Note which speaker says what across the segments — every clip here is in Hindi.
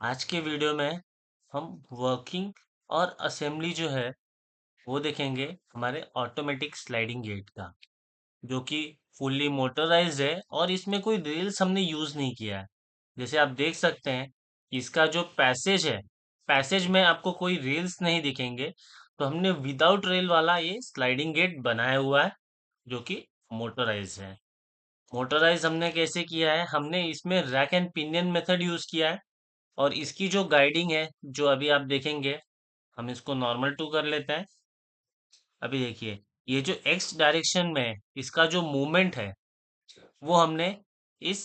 Speaker 1: आज के वीडियो में हम वर्किंग और असेंबली जो है वो देखेंगे हमारे ऑटोमेटिक स्लाइडिंग गेट का, जो कि फुल्ली मोटराइज्ड है और इसमें कोई रेल्स हमने यूज नहीं किया है। जैसे आप देख सकते हैं इसका जो पैसेज है, पैसेज में आपको कोई रेल्स नहीं दिखेंगे। तो हमने विदाउट रेल वाला ये स्लाइडिंग गेट बनाया हुआ है, जो कि मोटराइज है। मोटराइज हमने कैसे किया है, हमने इसमें rack and pinion method use किया है। और इसकी जो गाइडिंग है, जो अभी आप देखेंगे, हम इसको नॉर्मल टू कर लेते हैं। अभी देखिए, ये जो एक्स डायरेक्शन में है, इसका जो मूवमेंट है वो हमने इस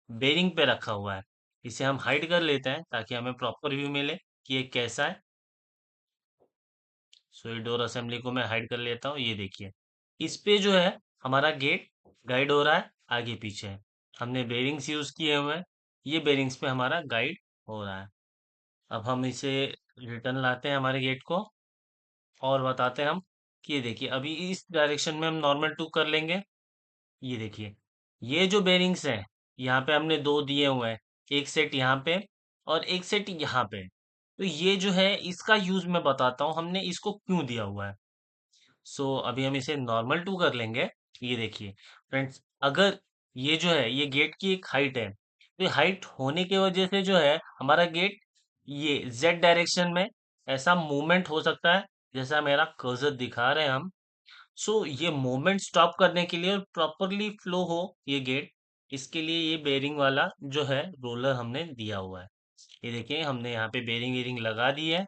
Speaker 1: बेरिंग पे रखा हुआ है। इसे हम हाइड कर लेते हैं ताकि हमें प्रॉपर व्यू मिले कि ये कैसा है। सो ये डोर असेंबली को मैं हाइड कर लेता हूँ। ये देखिए, इस पे जो है हमारा गेट गाइड हो रहा है आगे पीछे। हमने बेरिंग्स यूज किए हुए हैं, ये बेरिंग्स पे हमारा गाइड हो रहा है। अब हम इसे रिटर्न लाते हैं हमारे गेट को और बताते हैं हम कि ये देखिए, अभी इस डायरेक्शन में हम नॉर्मल टू कर लेंगे। ये देखिए, ये जो बेरिंग्स हैं, यहाँ पे हमने दो दिए हुए हैं, एक सेट यहाँ पे और एक सेट यहाँ पे। तो ये जो है इसका यूज मैं बताता हूँ हमने इसको क्यों दिया हुआ है। सो अभी हम इसे नॉर्मल टू कर लेंगे। ये देखिए फ्रेंड्स, अगर ये जो है ये गेट की एक हाइट है, तो ये हाइट होने की वजह से जो है हमारा गेट ये जेड डायरेक्शन में ऐसा मूवमेंट हो सकता है, जैसा मेरा कर्सर दिखा रहे हैं हम। सो ये मूवमेंट स्टॉप करने के लिए और प्रॉपरली फ्लो हो ये गेट, इसके लिए ये बेरिंग वाला जो है रोलर हमने दिया हुआ है। ये देखिए, हमने यहाँ पे बेरिंग वेरिंग लगा दी है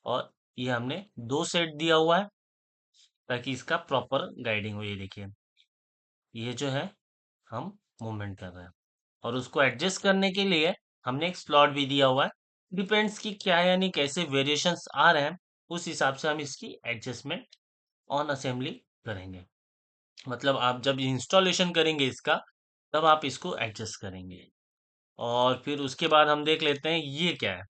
Speaker 1: और ये हमने दो सेट दिया हुआ है ताकि इसका प्रॉपर गाइडिंग हो। ये देखिए, ये जो है हम मूवमेंट कर रहे हैं और उसको एडजस्ट करने के लिए हमने एक स्लॉट भी दिया हुआ है। डिपेंड्स कि क्या है, यानी कैसे वेरिएशंस आ रहे हैं, उस हिसाब से हम इसकी एडजस्टमेंट ऑन असेंबली करेंगे। मतलब आप जब इंस्टॉलेशन करेंगे इसका, तब आप इसको एडजस्ट करेंगे। और फिर उसके बाद हम देख लेते हैं ये क्या है।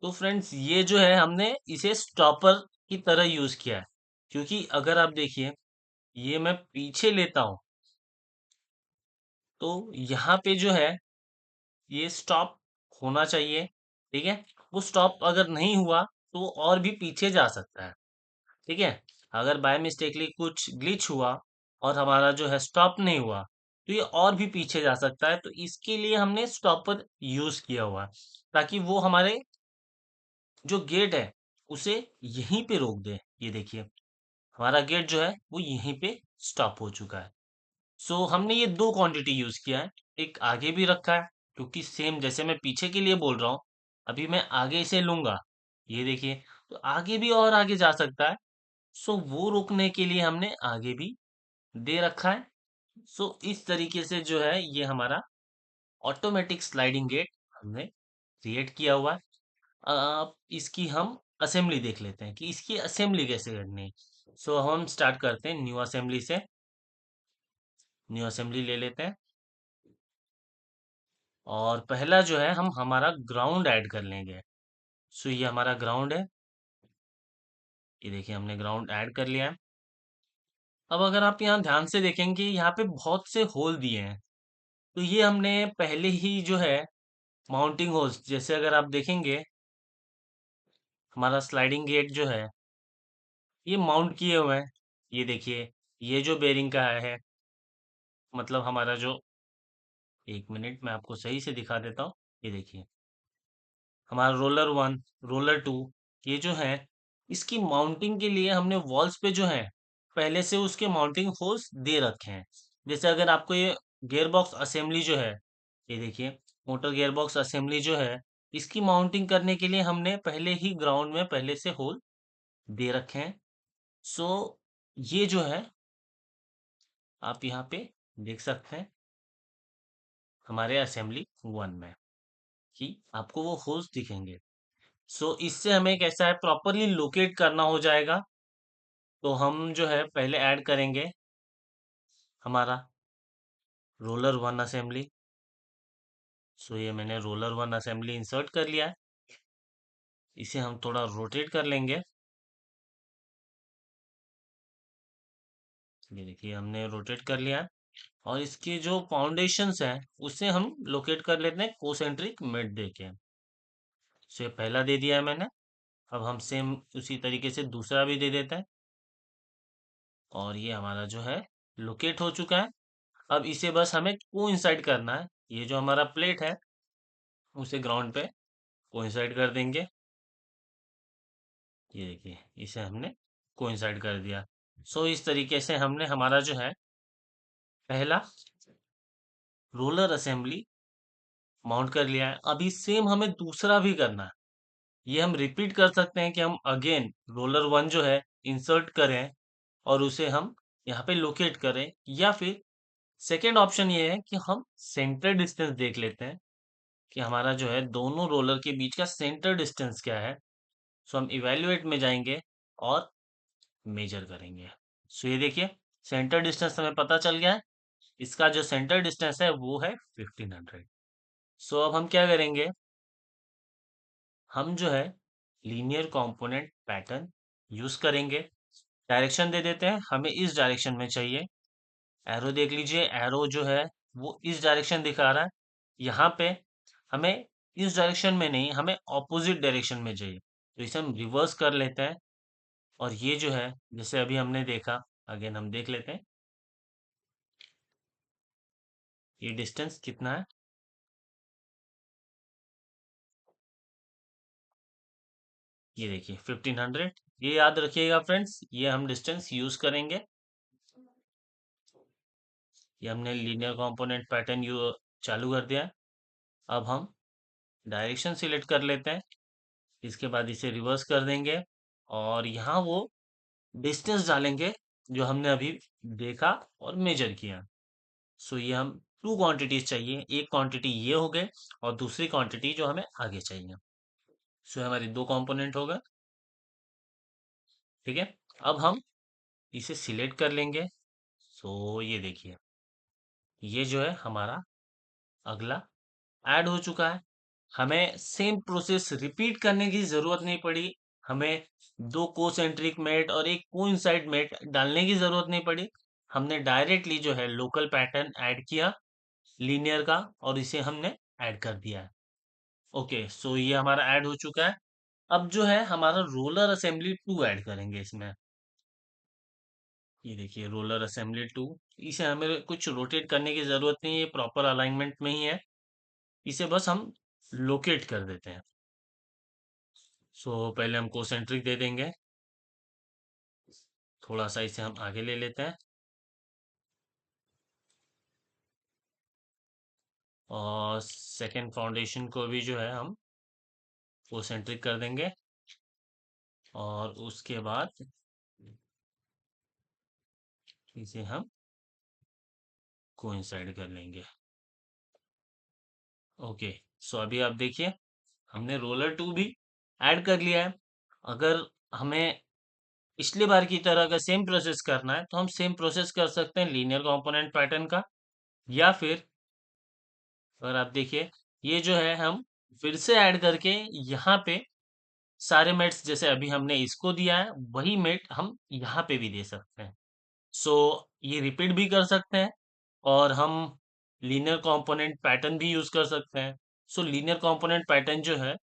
Speaker 1: तो फ्रेंड्स, ये जो है हमने इसे स्टॉपर की तरह यूज किया है, क्योंकि अगर आप देखिए, ये मैं पीछे लेता हूँ तो यहाँ पे जो है ये स्टॉप होना चाहिए। ठीक है, वो स्टॉप अगर नहीं हुआ तो वो और भी पीछे जा सकता है। ठीक है, अगर बाय मिस्टेकली कुछ ग्लिच हुआ और हमारा जो है स्टॉप नहीं हुआ, तो ये और भी पीछे जा सकता है। तो इसके लिए हमने स्टॉपर यूज किया हुआ है, ताकि वो हमारे जो गेट है उसे यहीं पे रोक दे। ये देखिए, हमारा गेट जो है वो यहीं पे स्टॉप हो चुका है। सो हमने ये दो क्वांटिटी यूज किया है, एक आगे भी रखा है, क्योंकि सेम जैसे मैं पीछे के लिए बोल रहा हूँ, अभी मैं आगे इसे लूंगा। ये देखिए, तो आगे भी और आगे जा सकता है। सो वो रोकने के लिए हमने आगे भी दे रखा है। सो इस तरीके से जो है ये हमारा ऑटोमेटिक स्लाइडिंग गेट हमने क्रिएट किया हुआ है। अब इसकी हम असेंबली देख लेते हैं कि इसकी असेंबली कैसे करनी है। सो हम स्टार्ट करते हैं न्यू असेंबली से। न्यू असेंबली ले लेते हैं और पहला जो है हम हमारा ग्राउंड ऐड कर लेंगे। सो ये हमारा ग्राउंड है। ये देखिए, हमने ग्राउंड ऐड कर लिया है। अब अगर आप यहाँ ध्यान से देखेंगे, यहाँ पे बहुत से होल दिए हैं। तो ये हमने पहले ही जो है माउंटिंग होल्स, जैसे अगर आप देखेंगे हमारा स्लाइडिंग गेट जो है ये माउंट किए हुए हैं। ये देखिए, ये जो बेरिंग का है, मतलब हमारा जो, एक मिनट मैं आपको सही से दिखा देता हूँ। ये देखिए, हमारा रोलर वन, रोलर टू, ये जो है इसकी माउंटिंग के लिए हमने वॉल्स पे जो है पहले से उसके माउंटिंग होल्स दे रखे हैं। जैसे अगर आपको ये गियर बॉक्स असेंबली जो है, ये देखिए, मोटर गियर बॉक्स असेंबली जो है, इसकी माउंटिंग करने के लिए हमने पहले ही ग्राउंड में पहले से होल दे रखे हैं। सो ये जो है आप यहाँ पे देख सकते हैं हमारे असेंबली वन में कि आपको वो होल्स दिखेंगे। सो इससे हमें कैसा है, प्रॉपरली लोकेट करना हो जाएगा। तो हम जो है पहले ऐड करेंगे हमारा रोलर वन असेंबली। सो ये मैंने रोलर वन असेंबली इंसर्ट कर लिया है। इसे हम थोड़ा रोटेट कर लेंगे। ये देखिए, हमने रोटेट कर लिया है। और इसके जो फाउंडेशंस हैं उसे हम लोकेट कर लेते हैं कोसेंट्रिक मिड देके। सो ये पहला दे दिया है मैंने। अब हम सेम उसी तरीके से दूसरा भी दे देते हैं, और ये हमारा जो है लोकेट हो चुका है। अब इसे बस हमें कोइंसाइड करना है, ये जो हमारा प्लेट है उसे ग्राउंड पे कोइंसाइड कर देंगे। ये देखिए, इसे हमने कोइंसाइड कर दिया। सो इस तरीके से हमने हमारा जो है पहला रोलर असेंबली माउंट कर लिया है। अभी सेम हमें दूसरा भी करना है। ये हम रिपीट कर सकते हैं कि हम अगेन रोलर वन जो है इंसर्ट करें और उसे हम यहाँ पे लोकेट करें, या फिर सेकेंड ऑप्शन ये है कि हम सेंटर डिस्टेंस देख लेते हैं कि हमारा जो है दोनों रोलर के बीच का सेंटर डिस्टेंस क्या है। सो हम इवेल्युएट में जाएंगे और मेजर करेंगे। सो ये देखिए, सेंटर डिस्टेंस हमें पता चल गया है। इसका जो सेंटर डिस्टेंस है वो है 1500। सो अब हम क्या करेंगे, हम जो है लीनियर कंपोनेंट पैटर्न यूज करेंगे। डायरेक्शन दे देते हैं, हमें इस डायरेक्शन में चाहिए। एरो देख लीजिए, एरो जो है वो इस डायरेक्शन दिखा रहा है। यहाँ पे हमें इस डायरेक्शन में नहीं, हमें ऑपोजिट डायरेक्शन में चाहिए, तो इसे हम रिवर्स कर लेते हैं। और ये जो है जैसे अभी हमने देखा, अगेन हम देख लेते हैं ये डिस्टेंस कितना है। ये देखिए 1500। ये याद रखिएगा फ्रेंड्स, ये हम डिस्टेंस यूज करेंगे। ये हमने लीनियर कंपोनेंट पैटर्न यू चालू कर दिया है। अब हम डायरेक्शन सिलेक्ट कर लेते हैं, इसके बाद इसे रिवर्स कर देंगे और यहाँ वो डिस्टेंस डालेंगे जो हमने अभी देखा और मेजर किया। सो ये हम टू क्वांटिटीज चाहिए, एक क्वांटिटी ये हो गए और दूसरी क्वांटिटी जो हमें आगे चाहिए। सो हमारी दो कंपोनेंट हो गए। ठीक है, अब हम इसे सिलेक्ट कर लेंगे। सो ये देखिए, ये जो है हमारा अगला ऐड हो चुका है। हमें सेम प्रोसेस रिपीट करने की जरूरत नहीं पड़ी। हमें दो कोसेंट्रिक मेट और एक कोइंसाइड मेट डालने की जरूरत नहीं पड़ी। हमने डायरेक्टली जो है लोकल पैटर्न ऐड किया लीनियर का, और इसे हमने ऐड कर दिया है। ओके, सो ये हमारा ऐड हो चुका है। अब जो है हमारा रोलर असेंबली टू ऐड करेंगे इसमें। ये देखिए रोलर असेंबली टू, इसे हमें कुछ रोटेट करने की जरूरत नहीं है, ये प्रॉपर अलाइनमेंट में ही है। इसे बस हम लोकेट कर देते हैं। सो पहले हम कोसेंट्रिक दे देंगे, थोड़ा सा इसे हम आगे ले लेते हैं और सेकंड फाउंडेशन को भी जो है हम कोसेंट्रिक कर देंगे, और उसके बाद इसे हम कोइंसाइड कर लेंगे। ओके, सो अभी आप देखिए हमने रोलर टू भी ऐड कर लिया है। अगर हमें पिछली बार की तरह का सेम प्रोसेस करना है तो हम सेम प्रोसेस कर सकते हैं लीनियर कंपोनेंट पैटर्न का, या फिर अगर आप देखिए ये जो है हम फिर से ऐड करके यहाँ पे सारे मेट्स जैसे अभी हमने इसको दिया है वही मेट हम यहाँ पे भी दे सकते हैं। सो ये रिपीट भी कर सकते हैं और हम लीनियर कंपोनेंट पैटर्न भी यूज कर सकते हैं। सो लीनियर कंपोनेंट पैटर्न जो है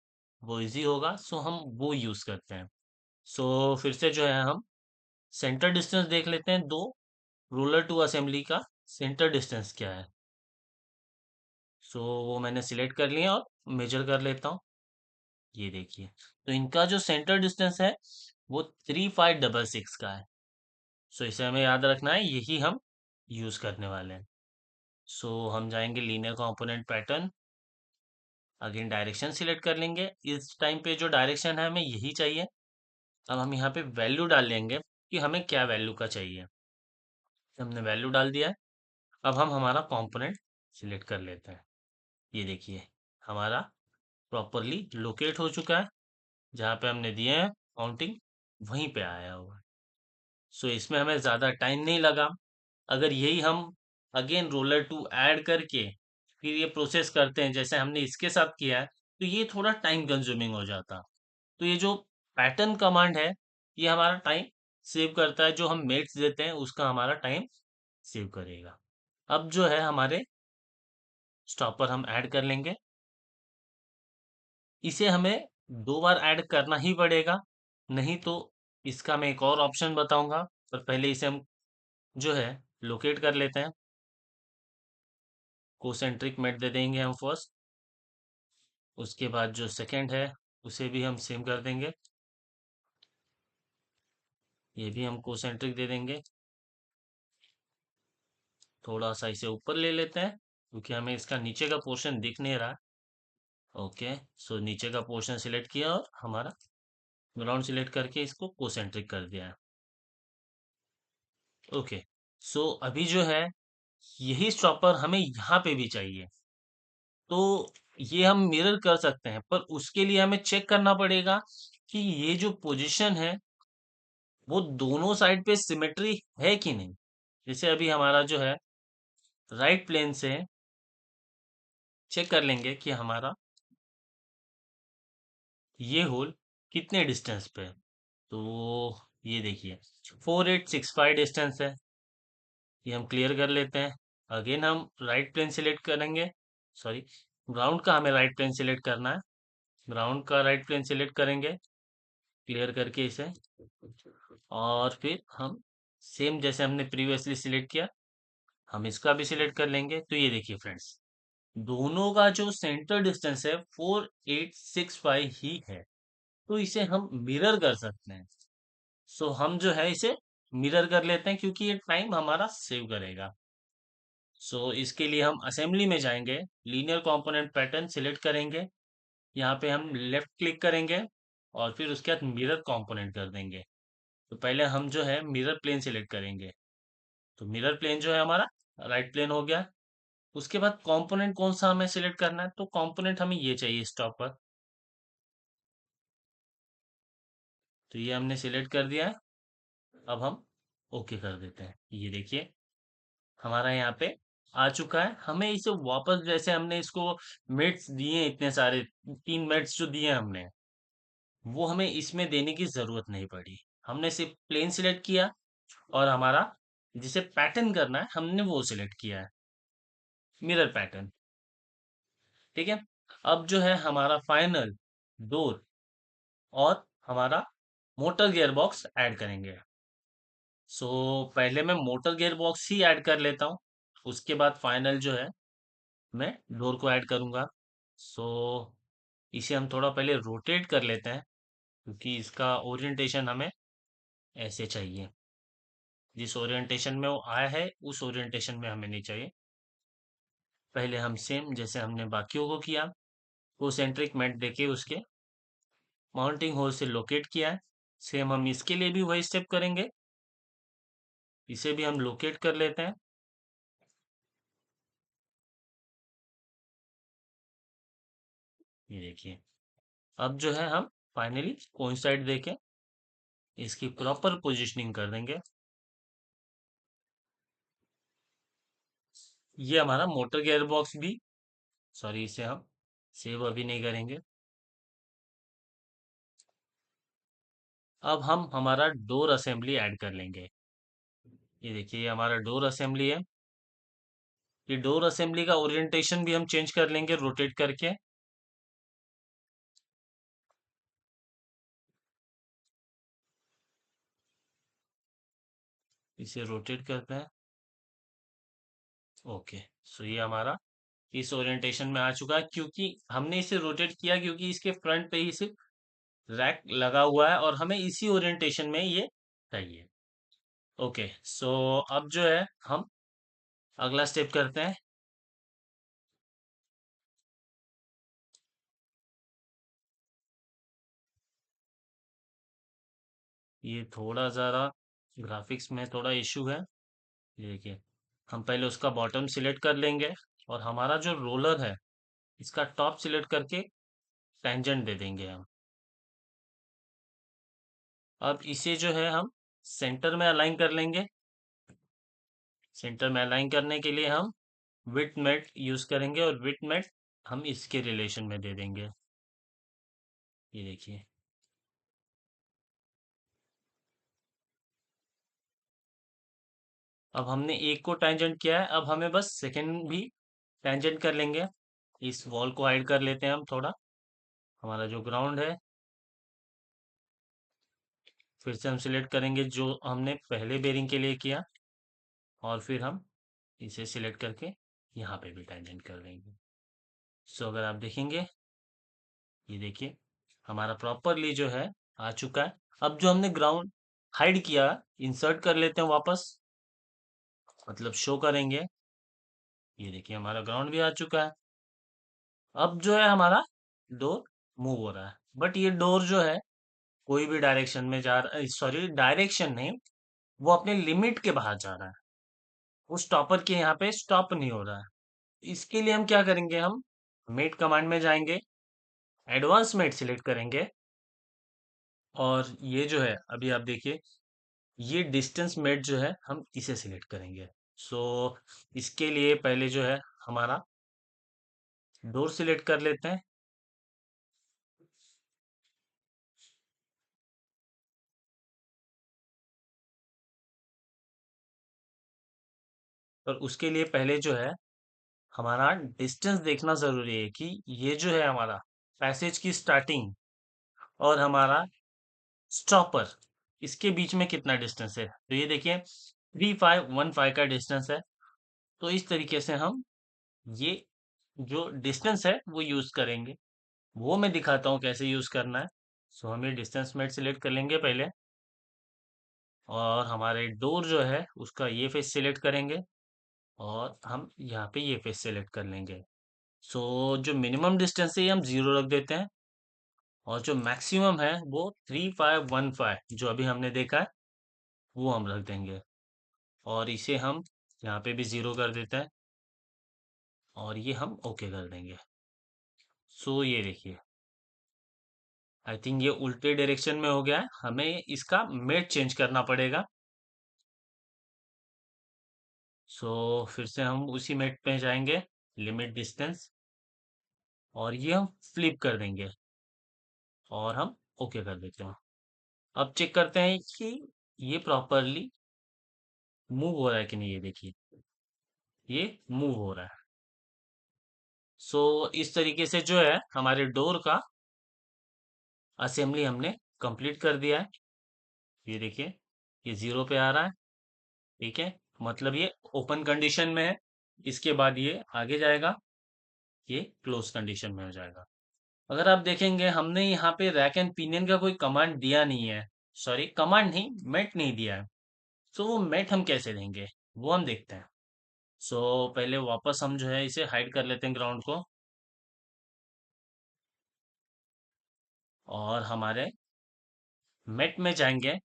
Speaker 1: वो इजी होगा, सो हम वो यूज करते हैं। सो फिर से जो है हम सेंटर डिस्टेंस देख लेते हैं, दो रूलर टू असेंबली का सेंटर डिस्टेंस क्या है। सो वो मैंने सिलेक्ट कर लिया और मेजर कर लेता हूँ। ये देखिए, तो इनका जो सेंटर डिस्टेंस है वो 3566 का है। सो इसे हमें याद रखना है, यही हम यूज करने वाले हैं। सो हम जाएंगे linear component pattern, again direction select कर लेंगे। इस टाइम पे जो डायरेक्शन है हमें यही चाहिए। अब हम यहाँ पे वैल्यू डाल लेंगे कि हमें क्या वैल्यू का चाहिए। हमने वैल्यू डाल दिया है। अब हम हमारा कंपोनेंट सिलेक्ट कर लेते हैं। ये देखिए हमारा प्रॉपरली लोकेट हो चुका है, जहाँ पे हमने दिए हैं काउंटिंग वहीं पे आया हुआ है। सो इसमें हमें ज़्यादा टाइम नहीं लगा। अगर यही हम अगेन रोलर टू ऐड करके फिर ये प्रोसेस करते हैं जैसे हमने इसके साथ किया है, तो ये थोड़ा टाइम कंज्यूमिंग हो जाता। तो ये जो पैटर्न कमांड है ये हमारा टाइम सेव करता है, जो हम मेट्स देते हैं उसका हमारा टाइम सेव करेगा। अब जो है हमारे स्टॉपर हम ऐड कर लेंगे। इसे हमें दो बार ऐड करना ही पड़ेगा, नहीं तो इसका मैं एक और ऑप्शन बताऊंगा। पर पहले इसे हम जो है लोकेट कर लेते हैं। कोसेंट्रिक मेट दे देंगे हम फर्स्ट, उसके बाद जो सेकंड है उसे भी हम सेम कर देंगे, ये भी हम कोसेंट्रिक दे देंगे। थोड़ा सा इसे ऊपर ले लेते हैं क्योंकि हमें इसका नीचे का पोर्शन दिख नहीं रहा। ओके, सो नीचे का पोर्शन सिलेक्ट किया और हमारा ग्राउंड सिलेक्ट करके इसको कोसेंट्रिक कर दिया है। ओके, सो अभी जो है यही स्टॉपर हमें यहाँ पे भी चाहिए, तो ये हम मिरर कर सकते हैं, पर उसके लिए हमें चेक करना पड़ेगा कि ये जो पोजीशन है वो दोनों साइड पे सिमेट्री है कि नहीं। जैसे अभी हमारा जो है राइट प्लेन से चेक कर लेंगे कि हमारा ये होल कितने डिस्टेंस पे है। तो ये देखिए 4865 डिस्टेंस है, ये हम क्लियर कर लेते हैं। अगेन हम राइट प्लेन सिलेक्ट करेंगे, सॉरी ग्राउंड का हमें राइट प्लेन सिलेक्ट करना है, ग्राउंड का राइट प्लेन सिलेक्ट करेंगे क्लियर करके इसे। और फिर हम सेम जैसे हमने प्रीवियसली सिलेक्ट किया हम इसका भी सिलेक्ट कर लेंगे। तो ये देखिए फ्रेंड्स, दोनों का जो सेंटर डिस्टेंस है 4865 ही है, तो इसे हम मिरर कर सकते हैं। सो हम जो है इसे मिरर कर लेते हैं क्योंकि ये टाइम हमारा सेव करेगा। सो इसके लिए हम असेंबली में जाएंगे, लीनियर कंपोनेंट पैटर्न सिलेक्ट करेंगे, यहाँ पे हम लेफ्ट क्लिक करेंगे और फिर उसके बाद मिरर कंपोनेंट कर देंगे। तो पहले हम जो है मिरर प्लेन सिलेक्ट करेंगे, तो मिरर प्लेन जो है हमारा राइट प्लेन हो गया। उसके बाद कंपोनेंट कौन सा हमें सिलेक्ट करना है, तो कंपोनेंट हमें ये चाहिए स्टॉप पर, तो ये हमने सिलेक्ट कर दिया है। अब हम ओके कर देते हैं, ये देखिए हमारा यहाँ पे आ चुका है। हमें इसे वापस जैसे हमने इसको मेट्स दिए हैं इतने सारे, 3 मेट्स जो दिए हैं हमने, वो हमें इसमें देने की जरूरत नहीं पड़ी। हमने सिर्फ प्लेन सिलेक्ट किया और हमारा जिसे पैटर्न करना है हमने वो सिलेक्ट किया है, मिरर पैटर्न। ठीक है, अब जो है हमारा फाइनल डोर और हमारा मोटर गियर बॉक्स ऐड करेंगे। सो पहले मैं मोटर गियर बॉक्स ही ऐड कर लेता हूँ, उसके बाद फाइनल जो है मैं डोर को ऐड करूंगा। सो इसे हम थोड़ा पहले रोटेट कर लेते हैं क्योंकि इसका ओरिएंटेशन हमें ऐसे चाहिए, जिस ओरिएंटेशन में वो आया है उस ओरिएंटेशन में हमें नहीं चाहिए। पहले हम सेम जैसे हमने बाकियों को किया, वो सेंट्रिक मेट देके उसके माउंटिंग होल से लोकेट किया है, सेम हम इसके लिए भी वही स्टेप करेंगे। इसे भी हम लोकेट कर लेते हैं, ये देखिए। अब जो है हम फाइनली कोइंसाइड देके इसकी प्रॉपर पोजीशनिंग कर देंगे। ये हमारा मोटर गियर बॉक्स भी, सॉरी इसे हम सेव अभी नहीं करेंगे। अब हम हमारा डोर असेंबली ऐड कर लेंगे, ये देखिए ये हमारा डोर असेंबली है। ये डोर असेंबली का ओरिएंटेशन भी हम चेंज कर लेंगे रोटेट करके। इसे रोटेट करते हैं, ओके। सो ये हमारा इस ओरिएंटेशन में आ चुका है, क्योंकि हमने इसे रोटेट किया क्योंकि इसके फ्रंट पे ही सिर्फ रैक लगा हुआ है और हमें इसी ओरिएंटेशन में ये चाहिए। ओके, सो अब जो है हम अगला स्टेप करते हैं। ये थोड़ा ज़रा ग्राफिक्स में थोड़ा इशू है, ये देखिए। हम पहले उसका बॉटम सिलेक्ट कर लेंगे और हमारा जो रोलर है इसका टॉप सिलेक्ट करके टेंजेंट दे देंगे हम। अब इसे जो है हम सेंटर में अलाइन कर लेंगे। सेंटर में अलाइन करने के लिए हम विड्थ मेट यूज करेंगे और विड्थ मेट हम इसके रिलेशन में दे देंगे, ये देखिए। अब हमने एक को टेंजेंट किया है, अब हमें बस सेकंड भी टेंजेंट कर लेंगे। इस वॉल को हाइड कर लेते हैं हम थोड़ा, हमारा जो ग्राउंड है, फिर से हम सिलेक्ट करेंगे जो हमने पहले बेरिंग के लिए किया, और फिर हम इसे सिलेक्ट करके यहाँ पे भी टेंजेंट कर देंगे। सो अगर आप देखेंगे, ये देखिए हमारा प्रॉपरली जो है आ चुका है। अब जो हमने ग्राउंड हाइड किया, इंसर्ट कर लेते हैं वापस, मतलब शो करेंगे। ये देखिए हमारा ग्राउंड भी आ चुका है। अब जो है हमारा डोर मूव हो रहा है, बट ये डोर जो है कोई भी डायरेक्शन में जा रहा है, सॉरी डायरेक्शन नहीं, वो अपने लिमिट के बाहर जा रहा है। वो स्टॉपर के यहाँ पे स्टॉप नहीं हो रहा है। इसके लिए हम क्या करेंगे, हम मेट कमांड में जाएंगे, एडवांस मेट सिलेक्ट करेंगे, और ये जो है अभी आप देखिए, ये डिस्टेंस मेट जो है हम इसे सिलेक्ट करेंगे। सो इसके लिए पहले जो है हमारा डोर सिलेक्ट कर लेते हैं, और उसके लिए पहले जो है हमारा डिस्टेंस देखना जरूरी है कि ये जो है हमारा पैसेज की स्टार्टिंग और हमारा स्टॉपर, इसके बीच में कितना डिस्टेंस है। तो ये देखिए 3515 का डिस्टेंस है। तो इस तरीके से हम ये जो डिस्टेंस है वो यूज करेंगे, वो मैं दिखाता हूँ कैसे यूज करना है। सो हम ये डिस्टेंस मेट सिलेक्ट कर लेंगे पहले, और हमारे डोर जो है उसका ये फेस सिलेक्ट करेंगे, और हम यहाँ पे ये फेस सिलेक्ट कर लेंगे। सो जो मिनिमम डिस्टेंस है ये हम 0 रख देते हैं, और जो मैक्सिमम है वो 3515 जो अभी हमने देखा है वो हम रख देंगे, और इसे हम यहाँ पे भी 0 कर देते हैं, और ये हम ओके कर देंगे। सो ये देखिए, आई थिंक ये उल्टे डायरेक्शन में हो गया है, हमें इसका मेट चेंज करना पड़ेगा। सो फिर से हम उसी मेट पे जाएंगे, लिमिट डिस्टेंस, और ये हम फ्लिप कर देंगे, और हम ओके कर देते हैं। अब चेक करते हैं कि ये प्रॉपरली मूव हो रहा है कि नहीं। ये देखिए ये मूव हो रहा है। सो इस तरीके से जो है हमारे डोर का असेंबली हमने कंप्लीट कर दिया है। ये देखिए ये 0 पे आ रहा है, ठीक है, मतलब ये ओपन कंडीशन में है। इसके बाद ये आगे जाएगा, ये क्लोज कंडीशन में हो जाएगा। अगर आप देखेंगे हमने यहाँ पे रैक एंड पिनियन का कोई कमांड दिया नहीं है, सॉरी कमांड नहीं, मेट नहीं दिया है। सो वो मेट हम कैसे देंगे वो हम देखते हैं। सो पहले वापस हम जो है इसे हाइड कर लेते हैं ग्राउंड को, और हमारे मेट में जाएंगे,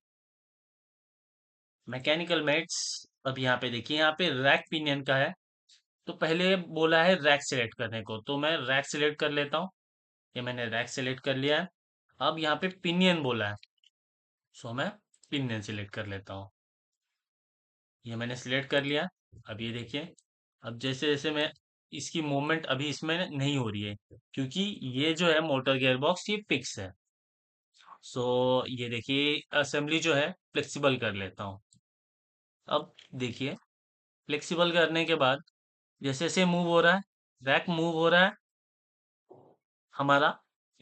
Speaker 1: मैकेनिकल मेट्स। अब यहाँ पे देखिए, यहाँ पे रैक पिनियन का है, तो पहले बोला है रैक सिलेक्ट करने को, तो मैं रैक सिलेक्ट कर लेता हूँ। ये मैंने रैक सिलेक्ट कर लिया है। अब यहाँ पे पिनियन बोला है, सो मैं पिनियन सिलेक्ट कर लेता हूँ। ये मैंने सिलेक्ट कर लिया। अब ये देखिए, अब जैसे जैसे मैं इसकी मूवमेंट अभी इसमें नहीं हो रही है, क्योंकि ये जो है मोटर गियर बॉक्स ये फिक्स है। सो ये देखिए असेंबली जो है फ्लेक्सिबल कर लेता हूँ। अब देखिए फ्लेक्सिबल करने के बाद जैसे जैसे मूव हो रहा है, रैक मूव हो रहा है, हमारा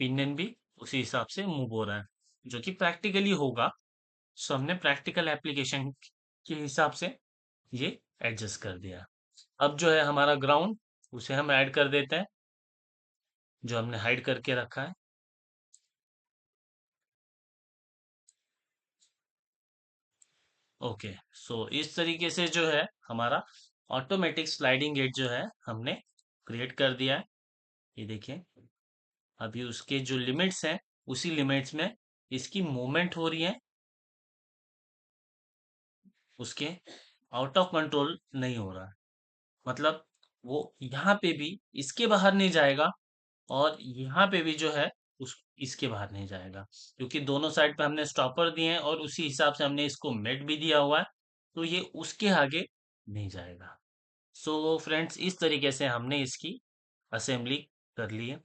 Speaker 1: पिनियन भी उसी हिसाब से मूव हो रहा है, जो कि प्रैक्टिकली होगा। सो हमने प्रैक्टिकल एप्लीकेशन के हिसाब से ये एडजस्ट कर दिया। अब जो है हमारा ग्राउंड, उसे हम ऐड कर देते हैं, जो हमने हाइड करके रखा है। ओके, सो इस तरीके से जो है हमारा ऑटोमेटिक स्लाइडिंग गेट जो है हमने क्रिएट कर दिया है। ये देखिए अभी उसके जो लिमिट्स हैं, उसी लिमिट्स में इसकी मूवमेंट हो रही है, उसके आउट ऑफ कंट्रोल नहीं हो रहा है। मतलब वो यहाँ पे भी इसके बाहर नहीं जाएगा, और यहाँ पे भी जो है उस इसके बाहर नहीं जाएगा, क्योंकि दोनों साइड पे हमने स्टॉपर दिए हैं, और उसी हिसाब से हमने इसको मेट भी दिया हुआ है, तो ये उसके आगे नहीं जाएगा। सो फ्रेंड्स इस तरीके से हमने इसकी असेंबली कर ली है।